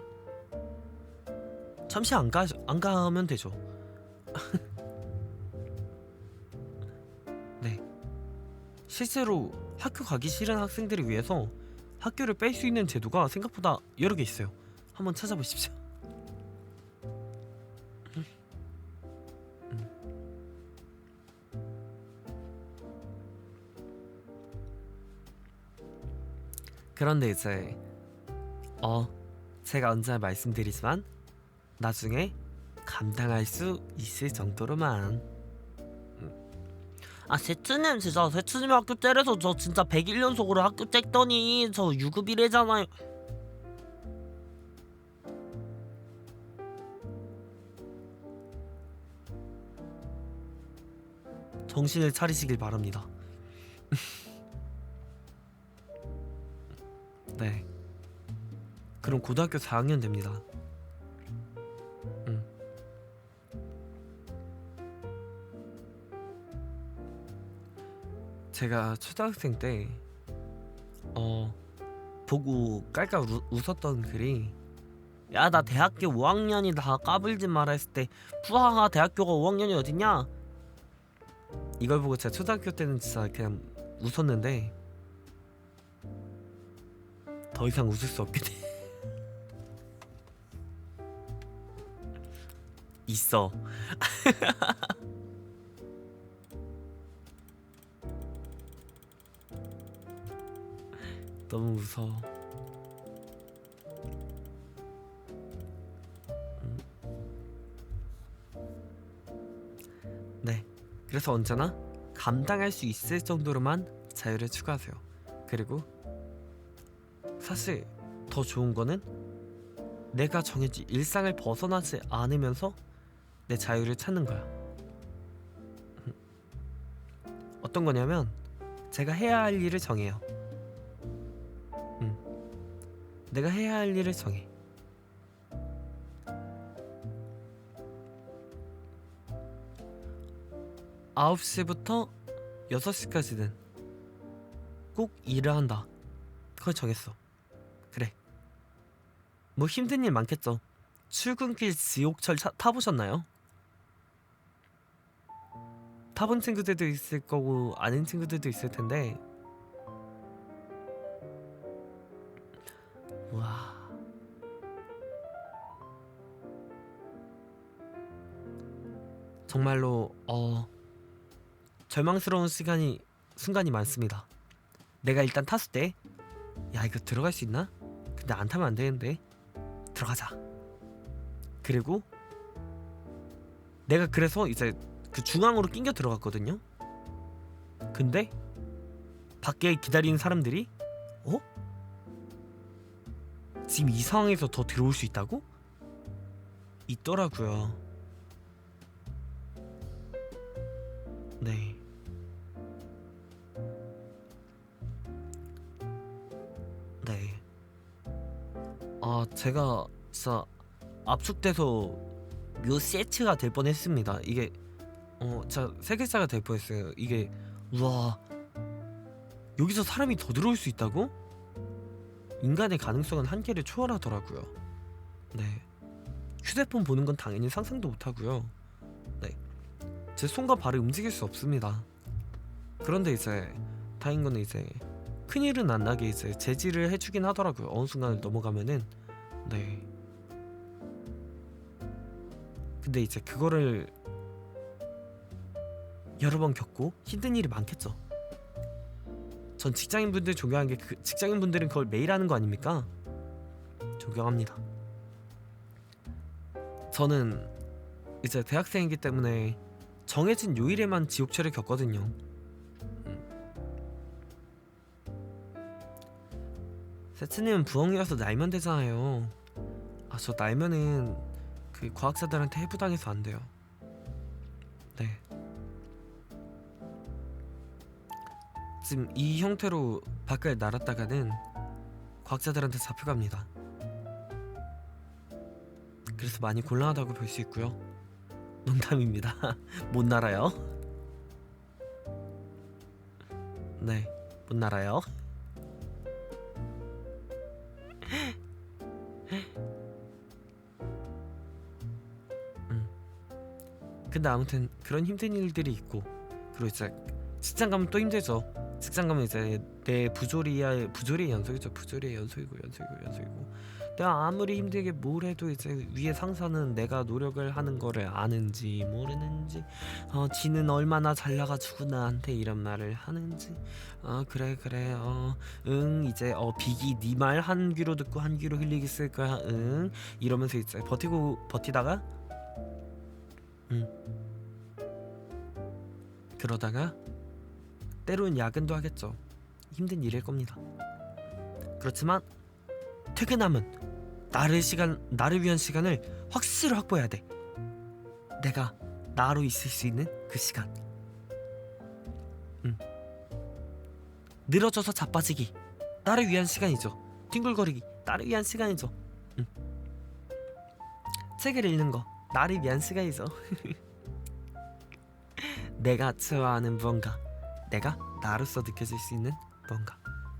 잠시 안 가면 되죠. 네, 실제로 학교 가기 싫은 학생들을 위해서 학교를 뺄 수 있는 제도가 생각보다 여러 개 있어요. 한번 찾아보십시오. 그런데 이제 제가 언제나 말씀드리지만 나중에 감당할 수 있을 정도로만. 세츠님 진짜 세츠님이 학교 째려서 저 진짜 100일 연속으로 학교 째더니 저 유급이래잖아요. 정신을 차리시길 바랍니다. 네, 그럼 고등학교 4학년 됩니다. 제가 초등학생 때 보고 깔깔 웃었던 글이 야 나 대학교 5학년이다 까불지 마라 했을 때 푸하하 대학교가 5학년이 어딨냐, 이걸 보고 제가 초등학교 때는 진짜 그냥 웃었는데 더 이상 웃을 수 없게 돼. 있어. 너무 무서워. 네, 그래서 언제나 감당할 수 있을 정도로만 자유를 추구하세요. 그리고 사실 더 좋은 거는 내가 정해진 일상을 벗어나지 않으면서 내 자유를 찾는 거야. 어떤 거냐면 제가 해야 할 일을 정해요. 내가 해야 할 일을 정해. 아홉 시부터 6시까지는 꼭 일을 한다. 그걸 정했어. 그래. 뭐 힘든 일 많겠죠. 출근길 지옥철 타보셨나요? 타본 친구들도 있을 거고 아닌 친구들도 있을 텐데, 와, 정말로 절망스러운 순간이 많습니다. 내가 일단 탔을 때, 야, 이거 들어갈 수 있나? 근데 안 타면 안 되는데 들어가자. 그리고 내가 그래서 이제 그 중앙으로 낑겨 들어갔거든요. 근데 밖에 기다리는 사람들이 지금 이 상황에서 더 들어올 수 있다고? 있더라고요. 네. 네. 제가 진짜 압축돼서 묘세츠가 될 뻔했습니다. 이게 진짜 세 글자가 될 뻔했어요. 이게, 우와, 여기서 사람이 더 들어올 수 있다고? 인간의 가능성은 한계를 초월하더라고요. 네. 휴대폰 보는 건 당연히 상상도 못하고요. 네. 제 손과 발을 움직일 수 없습니다. 그런데 이제 다행인 거는 이제 큰일은 안 나게 이제 제지를 해주긴 하더라고요. 어느 순간을 넘어가면은. 네. 근데 이제 그거를 여러 번 겪고 힘든 일이 많겠죠. 전 직장인분들 존경하는 게, 직장인분들은 그걸 매일 하는 거 아닙니까? 존경합니다. 저는 이제 대학생이기 때문에 정해진 요일에만 지옥철을 겪거든요. 세츠님은 부엉이라서 날면 되잖아요. 저 날면은 그 과학자들한테 해부당해서 안 돼요. 네. 지금 이 형태로 밖을 날았다가는 과학자들한테 잡혀갑니다. 그래서 많이 곤란하다고 볼 수 있고요. 농담입니다. 못 날아요. 네, 못 날아요. 근데 아무튼 그런 힘든 일들이 있고, 그리고 이제 직장 가면 또 힘들죠. 직장 가면 이제 내 부조리의 연속이죠. 부조리의 연속이고. 내가 아무리 힘들게 뭘 해도 이제 위에 상사는 내가 노력을 하는 거를 아는지 모르는지, 지는 얼마나 잘 나가지고 나한테 이런 말을 하는지, 그래 응, 이제 비기 네 말 한 귀로 듣고 한 귀로 흘리겠을 거야, 응, 이러면서 이제 버티다가 그러다가 때로는 야근도 하겠죠. 힘든 일일 겁니다. 그렇지만 퇴근하면 나를 위한 시간을 확실히 확보해야 돼. 내가 나로 있을 수 있는 그 시간. 늘어져서 자빠지기 나를 위한 시간이죠. 뒹굴거리기 나를 위한 시간이죠. 책을 읽는 거 나를 위한 시간이죠. 내가 좋아하는 무언가, 내가 나로서 느껴질 수 있는 무언가,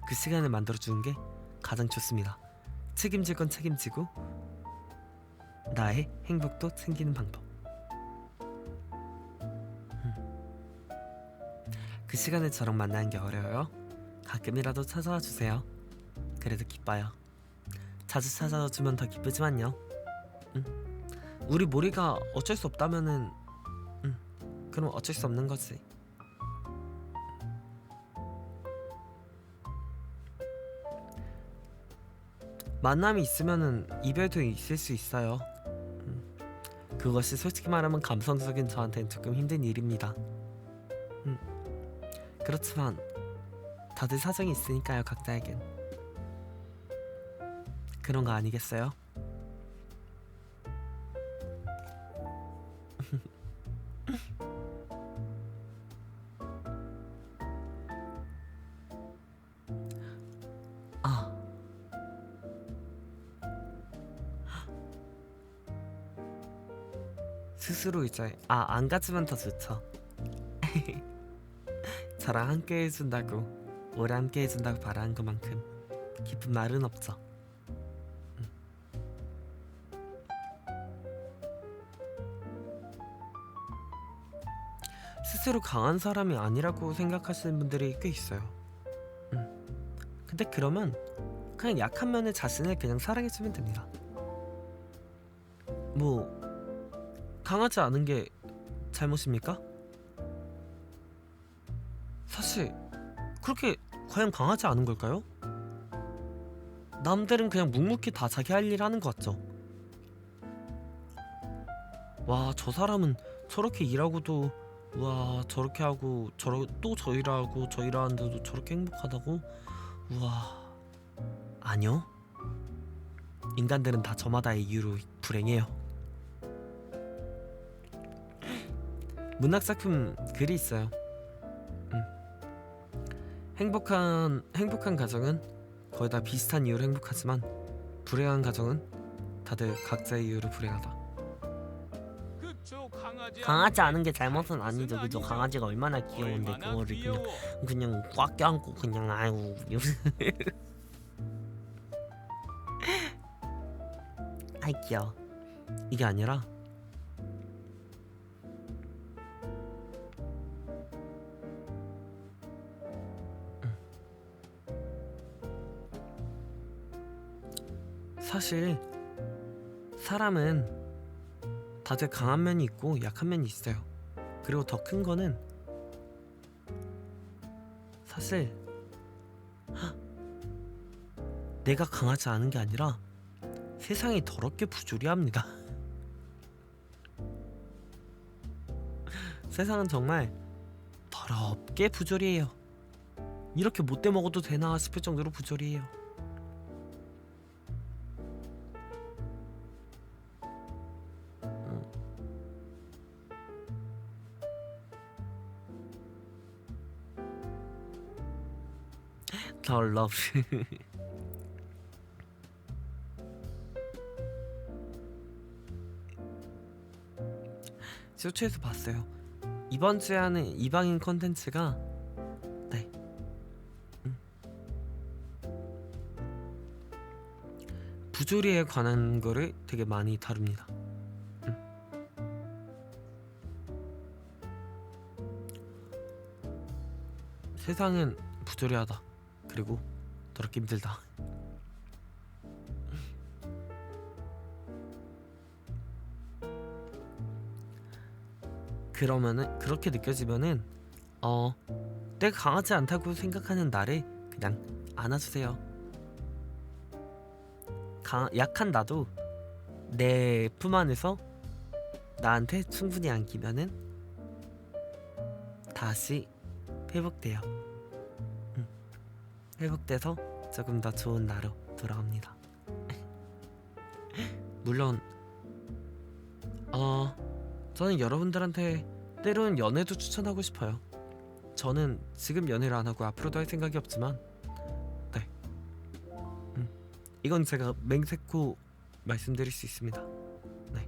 그 시간을 만들어주는 게 가장 좋습니다. 책임질 건 책임지고 나의 행복도 챙기는 방법. 그 시간에 저랑 만나는 게 어려워요? 가끔이라도 찾아와 주세요. 그래도 기뻐요. 자주 찾아와 주면 더 기쁘지만요. 우리 모리가 어쩔 수 없다면은 그럼 어쩔 수 없는 거지. 만남이 있으면은 이별도 있을 수 있어요. 그것이 솔직히 말하면 감성적인 저한테는 조금 힘든 일입니다. 그렇지만 다들 사정이 있으니까요, 각자에겐. 그런 거 아니겠어요? 스스로 이제 안 가지면 더 좋죠. 저랑 함께 해준다고, 오래 함께 해준다고 바라는 것만큼 기쁜 말은 없죠. 스스로 강한 사람이 아니라고 생각하시는 분들이 꽤 있어요. 근데 그러면 그냥 약한 면의 자신을 그냥 사랑해주면 됩니다. 뭐 강하지 않은 게 잘못입니까? 사실 그렇게 과연 강하지 않은 걸까요? 남들은 그냥 묵묵히 다 자기 할 일 하는 것 같죠. 와, 저 사람은 저렇게 일하고도 와 저렇게 하고 또 저 일하고 저 일하는데도 저렇게 행복하다고? 우와, 아니요. 인간들은 다 저마다의 이유로 불행해요. 문학작품 글이 있어요. 행복한 가정은 거의 다 비슷한 이유로 행복하지만 불행한 가정은 다들 각자의 이유로 불행하다. 강하지 않은 게 잘못은 아니죠, 그죠? 강아지가 얼마나 귀여운데 그거를 그냥 꽉 껴안고 그냥 아이고. 아이 귀여워. 이게 아니라 사실 사람은 다들 강한 면이 있고 약한 면이 있어요. 그리고 더 큰 거는 사실 내가 강하지 않은 게 아니라 세상이 더럽게 부조리합니다. 세상은 정말 더럽게 부조리해요. 이렇게 못돼 먹어도 되나 싶을 정도로 부조리해요. 덜 러브. 쇼츠에서 봤어요. 이번 주에 하는 이방인 컨텐츠가 네 부조리에 관한 거를 되게 많이 다룹니다. 세상은 부조리하다. 그리고 더럽게 힘들다. 그러면은 그렇게 느껴지면은 내가 강하지 않다고 생각하는 나를 그냥 안아주세요. 약한 나도 내 품 안에서 나한테 충분히 안기면은 다시 회복돼요. 회복돼서 조금 더 좋은 나로 돌아옵니다. 물론 저는 여러분들한테 때로는 연애도 추천하고 싶어요. 저는 지금 연애를 안 하고 앞으로도 할 생각이 없지만 네 이건 제가 맹세코 말씀드릴 수 있습니다. 네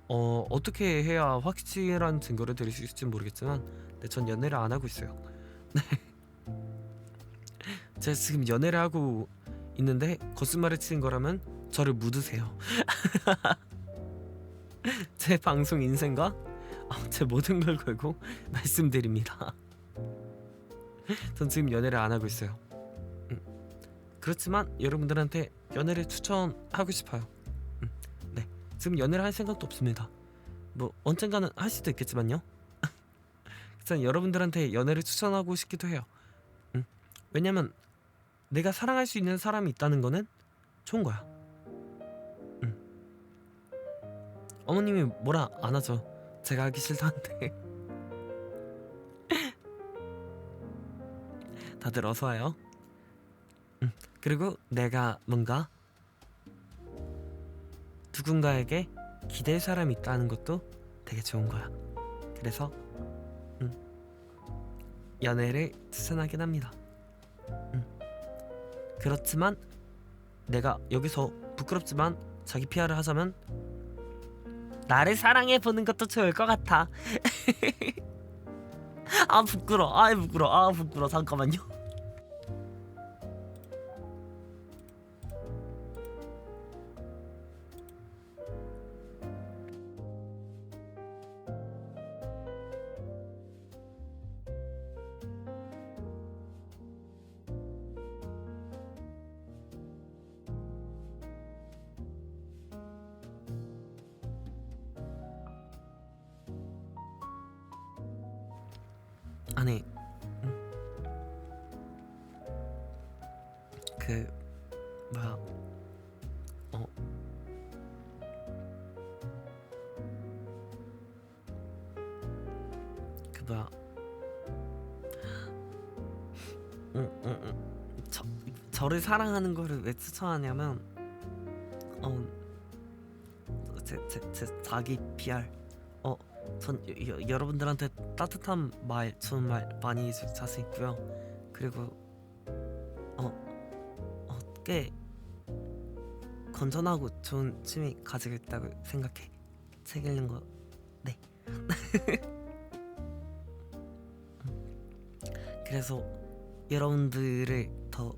어떻게 해야 확실한 증거를 드릴 수 있을지 모르겠지만 네, 전 연애를 안 하고 있어요. 네 제가 지금 연애를 하고 있는데 거짓말을 치는 거라면 저를 묻으세요. 제 방송 인생과 제 모든 걸 걸고 말씀드립니다. 전 지금 연애를 안 하고 있어요. 그렇지만 여러분들한테 연애를 추천하고 싶어요. 네, 지금 연애를 할 생각도 없습니다. 뭐 언젠가는 할 수도 있겠지만요. 일단 여러분들한테 연애를 추천하고 싶기도 해요. 왜냐면 내가 사랑할 수 있는 사람이 있다는 거는 좋은 거야. 어머님이 뭐라 안 하죠. 제가 하기 싫다는데. 다들 어서 와요. 그리고 내가 뭔가 누군가에게 기댈 사람이 있다는 것도 되게 좋은 거야. 그래서 연애를 추천하긴 합니다. 그렇지만 내가 여기서 부끄럽지만 자기 PR을 하자면 나를 사랑해 보는 것도 좋을 것 같아. 부끄러워. 잠깐만요. 아니 그 뭐야 어 그 뭐야 저를 사랑하는 거를 왜 추천하냐면 어 제 자기 PR 전 여러분들한테 따뜻한 말 좋은 말 많이 해줄 자신 있고요. 그리고 꽤 건전하고 좋은 취미 가지고 있다고 생각해. 책 읽는 거. 네. 그래서 여러분들을 더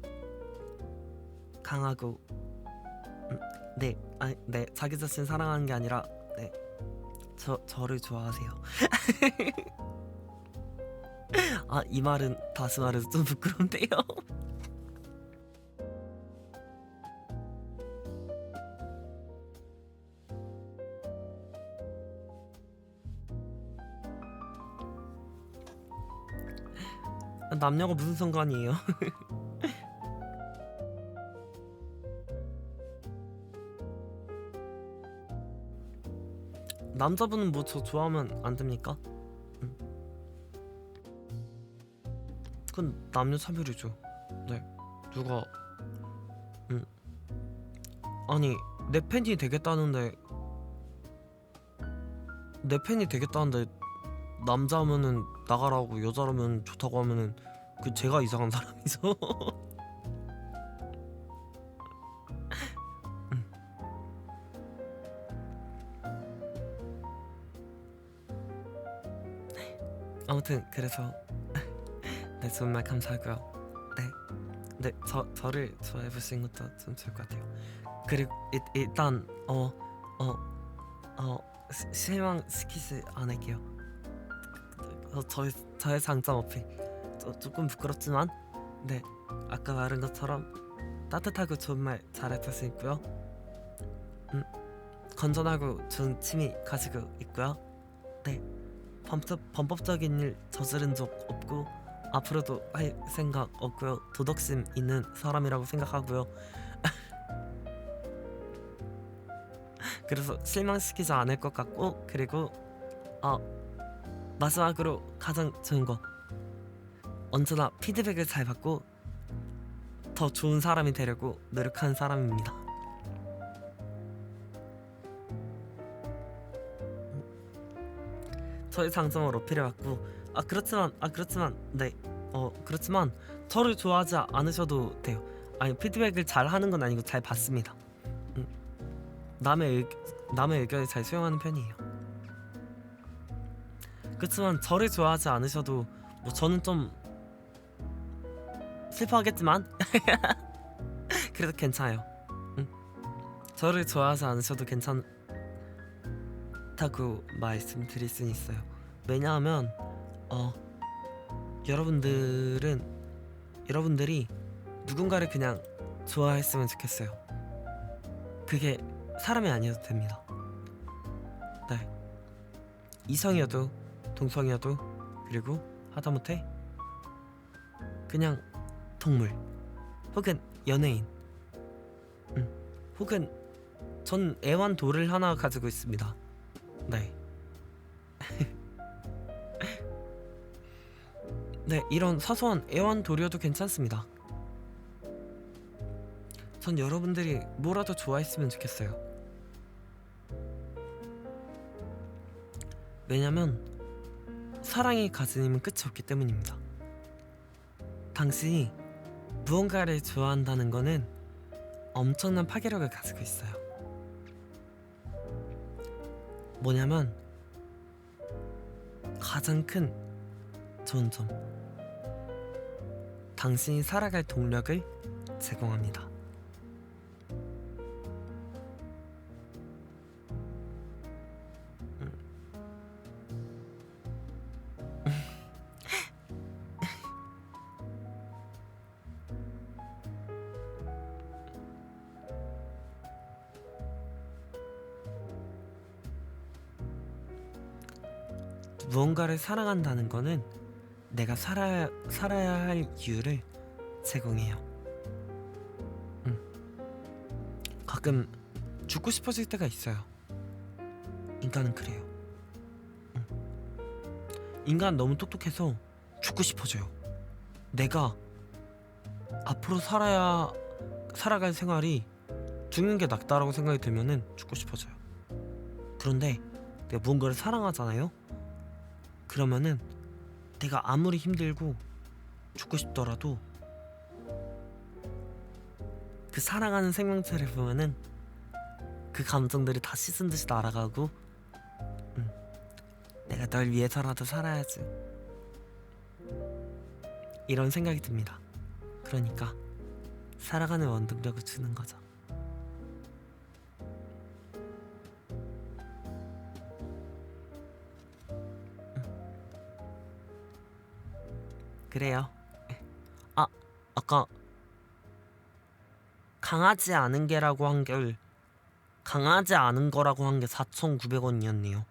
강하고 네 자기 자신 사랑하는 게 아니라 네 저를 좋아하세요. 아 이 말은 다시 말해서 좀 부끄러운데요. 남녀가 무슨 상관이에요? 남자분은 뭐 저 좋아하면 안 됩니까? 그건 남녀 차별이죠. 네 누가 아니 내 팬이 되겠다는데 남자면은 나가라고 여자라면 좋다고 하면은 그 제가 이상한 사람이죠. 아무튼 그래서 네 좋은 말 감사하고요. 네 저를 좋아해 보시는 것도 좀 좋을 것 같아요. 그리고 일단 실망시키지 않을게요. 저의 장점 어필 조금 부끄럽지만 네 아까 말한 것처럼 따뜻하고 좋은 말 잘할 수 있고요. 건전하고 좋은 취미 가지고 있고요. 네 범법적인 일 저지른 적 없고 앞으로도 할 생각 없고요. 도덕심 있는 사람이라고 생각하고요. 그래서 실망시키지 않을 것 같고 그리고 마지막으로 가장 좋은 거 언제나 피드백을 잘 받고 더 좋은 사람이 되려고 노력하는 사람입니다. 저의 장점을 어필해왔고 그렇지만 저를 좋아하지 않으셔도 돼요. 아니 피드백을 잘 하는 건 아니고 잘 받습니다. 남의 의견을 잘 수용하는 편이에요. 그렇지만 저를 좋아하지 않으셔도 뭐 저는 좀 슬퍼하겠지만 그래도 괜찮아요. 저를 좋아하지 않으셔도 괜찮다고 말씀드릴 수는 있어요. 왜냐하면 여러분들이 누군가를 그냥 좋아했으면 좋겠어요. 그게 사람이 아니어도 됩니다. 네 이성이어도 동성이어도 그리고 하다못해 그냥 동물 혹은 연예인 혹은 전 애완돌을 하나 가지고 있습니다. 네 네, 이런 사소한 애완돌이어도 괜찮습니다. 전 여러분들이 뭐라도 좋아했으면 좋겠어요. 왜냐면 사랑이 가진 힘은 끝이 없기 때문입니다. 당신이 무언가를 좋아한다는 거는 엄청난 파괴력을 가지고 있어요. 뭐냐면 가장 큰 좋은 점 당신이 살아갈 동력을 제공합니다. 무언가를 사랑한다는 거는 내가 살아야 할 이유를 제공해요. 가끔 죽고 싶어질 때가 있어요. 인간은 그래요. 인간 너무 똑똑해서 죽고 싶어져요. 내가 앞으로 살아갈 생활이 죽는 게 낫다라고 생각이 들면은 죽고 싶어져요. 그런데 내가 무언가를 사랑하잖아요. 그러면은 내가 아무리 힘들고 죽고 싶더라도 그 사랑하는 생명체를 보면은 그 감정들이 다 씻은 듯이 날아가고 내가 널 위해서라도 살아야지 이런 생각이 듭니다. 그러니까 살아가는 원동력을 주는 거죠. 그래요. 아까 강하지 않은 게라고 한 게 강하지 않은 거라고 한 게 4,900원이었네요.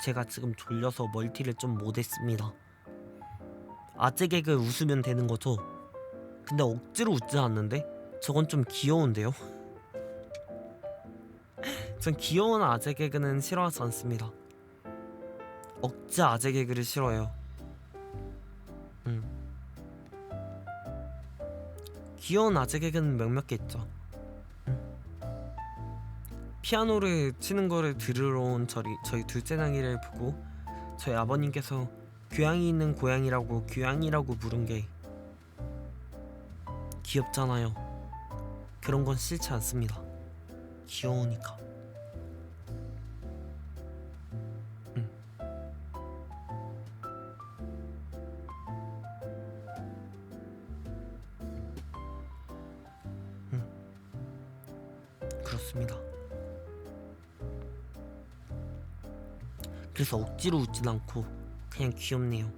제가 지금 졸려서 멀티를 좀 못했습니다. 아재 개그 웃으면 되는 거죠? 근데 억지로 웃지 않는데? 저건 좀 귀여운데요? 전 귀여운 아재 개그는 싫어하지 않습니다. 억지 아재 개그를 싫어해요. 귀여운 아재 개그는 몇몇 개 있죠. 피아노를 치는 거를 들으러 온 저희 둘째 냥이를 보고 저희 아버님께서 교양이 있는 고양이라고 교양이라고 부른 게 귀엽잖아요. 그런 건 싫지 않습니다. 귀여우니까. 그렇습니다. 그래서 억지로 웃진 않고 그냥 귀엽네요.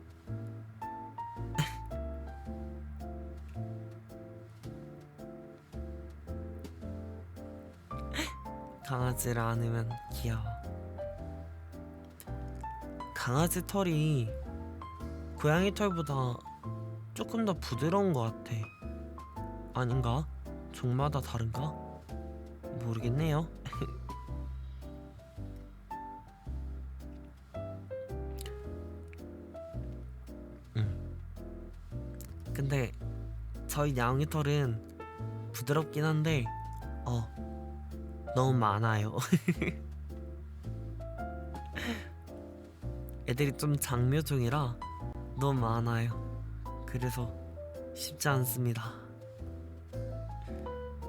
강아지를 안으면 귀여워. 강아지 털이 고양이 털보다 조금 더 부드러운 것 같아. 아닌가? 종마다 다른가? 모르겠네요. 근데 저희 냥이 털은 부드럽긴 한데 너무 많아요. 애들이 좀 장묘종이라 너무 많아요. 그래서 쉽지 않습니다.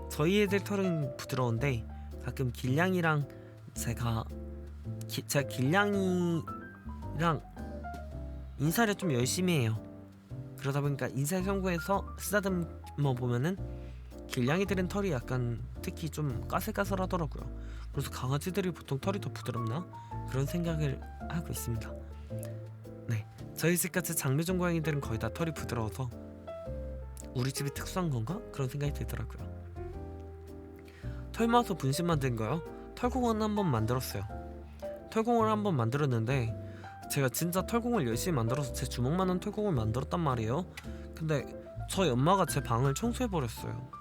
저희 애들 털은 부드러운데 가끔 길냥이랑 제가 길냥이랑 인사를 좀 열심히 해요. 그러다 보니까 인사성구에서 쓰다듬어 보면은 길냥이들은 털이 약간 특히 좀 까슬까슬하더라고요. 그래서 강아지들이 보통 털이 더 부드럽나? 그런 생각을 하고 있습니다. 네, 저희 집같이 장묘종 고양이들은 거의 다 털이 부드러워서 우리 집이 특수한 건가? 그런 생각이 들더라고요. 털 모아서 분신 만든 거요? 털공원 한번 만들었어요. 털공을 한번 만들었는데 제가 진짜 털공을 열심히 만들어서 제 주먹만한 털공을 만들었단 말이에요. 근데 저희 엄마가 제 방을 청소해버렸어요.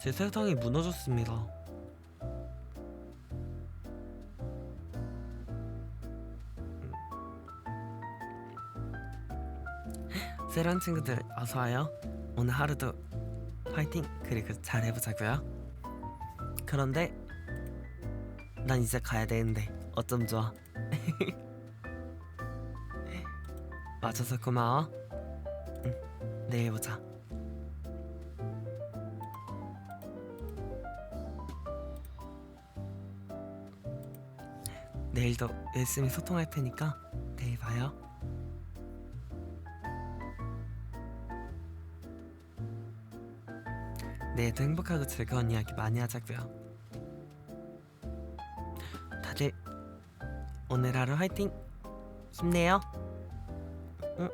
제 세상이 무너졌습니다. 새로운 친구들 어서와요. 오늘 하루도 화이팅! 그리고 잘 해보자고요. 그런데 난 이제 가야 되는데 어쩜 좋아. 와줘서 고마워. 내일 보자. 내일도 열심히 소통할 테니까 내일 봐요. 내일도 행복하고 즐거운 이야기 많이 하자고요. 다들 오늘 하루 화이팅! 힘내요. 응?